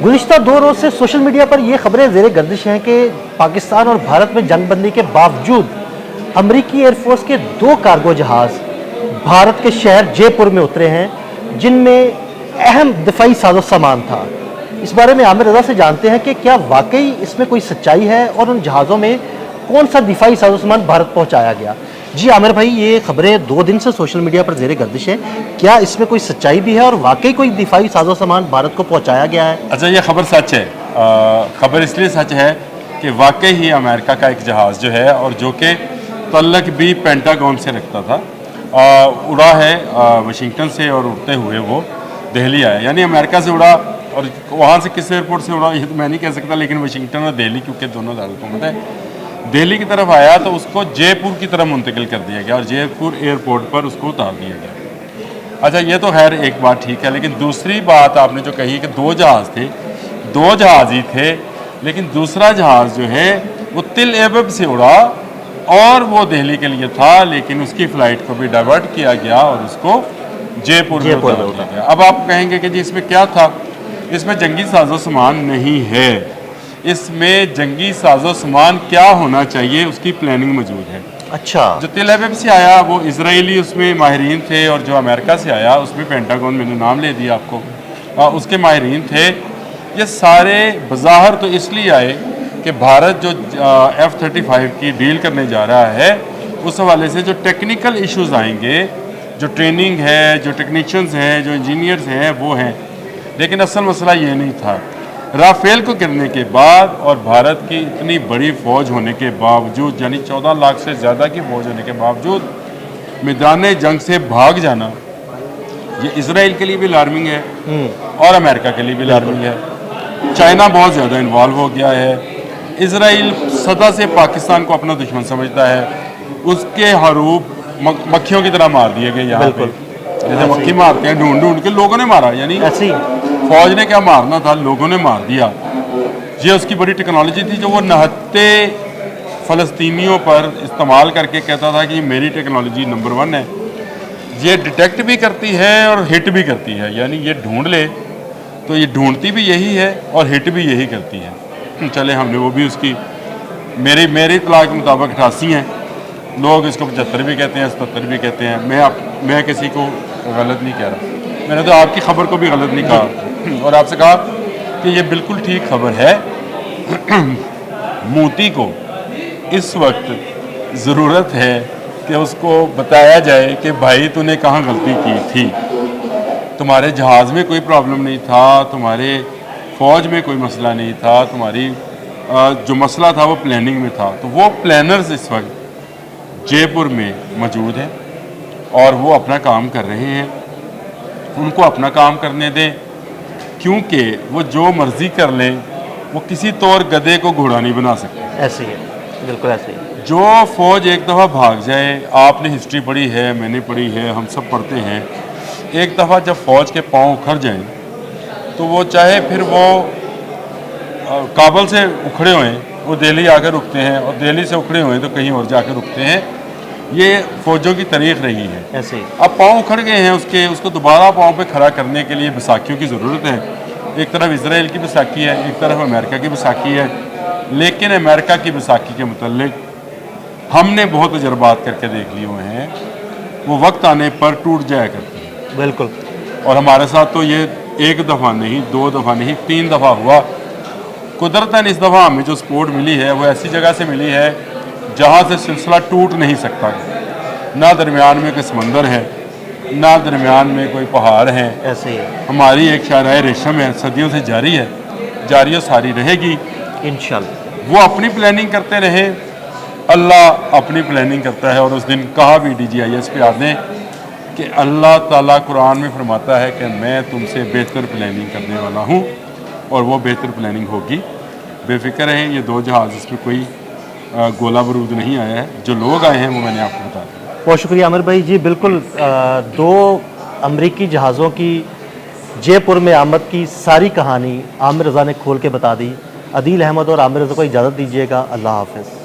गुज़िश्ता 2 रोज़ से social media पर ये खबरें ज़ेरे गर्दिश हैं कि पाकिस्तान और भारत में जंगबंदी के बावजूद अमरीकी एयरफोर्स के 2 कार्गो जहाज़ भारत के शहर जयपुर में उतरे हैं, जिनमें अहम दिफाई साजो सामान था। इस बारे में आमिर रज़ा से जानते हैं कि क्या वाकई इसमें कोई सच्चाई है और उन जहाज़ों में कौन सा दिफाई साजो सामान भारत पहुँचाया गया। जी आमिर भाई, ये खबरें 2 दिन से सोशल मीडिया पर ज़ेरे गर्दिश है, क्या इसमें कोई सच्चाई भी है और वाकई कोई दिफाई साजो सामान भारत को पहुँचाया गया है? अच्छा, ये खबर सच है। खबर इसलिए सच है कि वाकई ही अमेरिका का एक जहाज़ जो है और जो कि तल्लक भी पेंटागन से रखता था, उड़ा है वाशिंगटन से और उड़ते हुए वो दिल्ली आया। यानी अमेरिका से उड़ा और वहाँ से किस एयरपोर्ट से उड़ा ये तो मैं नहीं कह सकता, लेकिन वाशिंगटन और दिल्ली, क्योंकि दोनों दारकूमत है, दिल्ली की तरफ आया तो उसको जयपुर की तरफ मुंतकिल कर दिया गया और जयपुर एयरपोर्ट पर उसको उतार दिया गया। अच्छा, ये तो खैर एक बात ठीक है, लेकिन दूसरी बात आपने जो कही कि 2 जहाज़ थे, 2 जहाज़ ही थे, लेकिन दूसरा जहाज़ जो है वो तिल एबब से उड़ा और वो दिल्ली के लिए था, लेकिन उसकी फ़्लाइट को भी डाइवर्ट किया गया और उसको जयपुर में उतार दिया गया। अब आप कहेंगे कि जी इसमें क्या था? इसमें जंगी साजो सामान नहीं है। इसमें जंगी साजो सामान क्या होना चाहिए उसकी प्लानिंग मौजूद है। अच्छा, जो तिल एबब से आया वो इजरायली उसमें माहिरीन थे, और जो अमेरिका से आया उसमें पेंटागन, मैंने नाम ले दिया आपको, उसके माहिरीन थे। ये सारे बज़ाहिर तो इसलिए आए कि भारत जो F-35 की डील करने जा रहा है, उस हवाले से जो टेक्निकल इश्यूज़ आएंगे, जो ट्रेनिंग है, जो टेक्नीशियंस हैं, जो इंजीनियर्स हैं, वो हैं। लेकिन असल मसला ये नहीं था। राफेल को गिरने के बाद और भारत की इतनी बड़ी फ़ौज होने के बावजूद, यानी 14 लाख से ज़्यादा की फ़ौज होने के बावजूद मैदान जंग से भाग जाना, ये इजराइल के लिए भी अलार्मिंग है और अमेरिका के लिए भी अलार्मिंग है। चाइना बहुत ज़्यादा इन्वॉल्व हो गया है। इजराइल सदा से पाकिस्तान को अपना दुश्मन समझता है। उसके हरूब मक्खियों की तरह मार दिए गए यहाँ पे, जैसे मक्खी मारते हैं ढूंढ ढूंढ के, लोगों ने मारा। यानी ऐसी फौज ने क्या मारना था, लोगों ने मार दिया। ये उसकी बड़ी टेक्नोलॉजी थी जो वो नहत्ते फ़लस्तीनियों पर इस्तेमाल करके कहता था कि मेरी टेक्नोलॉजी नंबर 1 है। ये डिटेक्ट भी करती है और हिट भी करती है। यानी ये ढूंढ ले तो ये ढूंढती भी यही है और हिट भी यही करती है। चले, हमने वो भी उसकी, मेरी इत्तला के मुताबिक 88 हैं। लोग इसको 75 भी कहते हैं, 77 भी कहते हैं। मैं किसी को गलत नहीं कह रहा, मैंने तो आपकी खबर को भी गलत नहीं कहा और आपसे कहा कि ये बिल्कुल ठीक खबर है। मोती को इस वक्त ज़रूरत है कि उसको बताया जाए कि भाई तूने कहाँ गलती की थी। तुम्हारे जहाज़ में कोई प्रॉब्लम नहीं था, तुम्हारे फ़ौज में कोई मसला नहीं था, तुम्हारी जो मसला था वो प्लानिंग में था। तो वो प्लानर्स इस वक्त जयपुर में मौजूद हैं और वो अपना काम कर रहे हैं। उनको अपना काम करने दें, क्योंकि वो जो मर्ज़ी कर लें, वो किसी तौर गधे को घोड़ा नहीं बना सकते। ऐसे ही है, बिल्कुल ऐसे ही। जो फ़ौज एक दफ़ा भाग जाए, आपने हिस्ट्री पढ़ी है, मैंने पढ़ी है, हम सब पढ़ते हैं, एक दफ़ा जब फ़ौज के पाँव उखड़ जाएं तो वो चाहे फिर वो काबल से उखड़े हुए वो दिल्ली आकर रुकते हैं, और दिल्ली से उखड़े हुए तो कहीं और जाकर रुकते हैं। ये फ़ौजों की तारीख रही है। ऐसे ही अब पाँव उखड़ गए हैं उसको दोबारा पाँव पे खड़ा करने के लिए बैसाखियों की ज़रूरत है। एक तरफ इजराइल की बैसाखी है, एक तरफ अमेरिका की बैसाखी है। लेकिन अमेरिका की बैसाखी के मुतल्लिक हमने बहुत तजर्बात करके देख लिए हुए हैं, वो वक्त आने पर टूट जाया करती है। बिल्कुल। और हमारे साथ तो ये 1 दफ़ा नहीं, 2 दफ़ा नहीं, 3 दफ़ा हुआ। कुदरतन इस दफ़ा हमें जो सपोर्ट मिली है वो ऐसी जगह से मिली है जहाँ से सिलसिला टूट नहीं सकता। ना दरमियान में कोई समंदर है, ना दरमियान में कोई पहाड़ है। ऐसे ही हमारी एक शायराए रेशम है, सदियों से जारी है, जारी और सारी रहेगी इंशाल्लाह। वो अपनी प्लानिंग करते रहे, अल्लाह अपनी प्लानिंग करता है। और उस दिन कहा भी DGIS पे आपने कि अल्लाह ताला कुरान में फरमाता है कि मैं तुमसे बेहतर प्लानिंग करने वाला हूँ, और वो बेहतर प्लानिंग होगी। बेफिक्र रहें, ये 2 जहाज़, इसमें कोई गोला बारूद नहीं आया है। जो लोग आए हैं वो मैंने आपको बता दिया। बहुत शुक्रिया आमिर भाई। जी बिल्कुल, 2 अमरीकी जहाज़ों की जयपुर में आमद की सारी कहानी आमिर रज़ा ने खोल के बता दी। अदील अहमद और आमिर रज़ा को इजाज़त दीजिएगा। अल्लाह हाफ़िज़।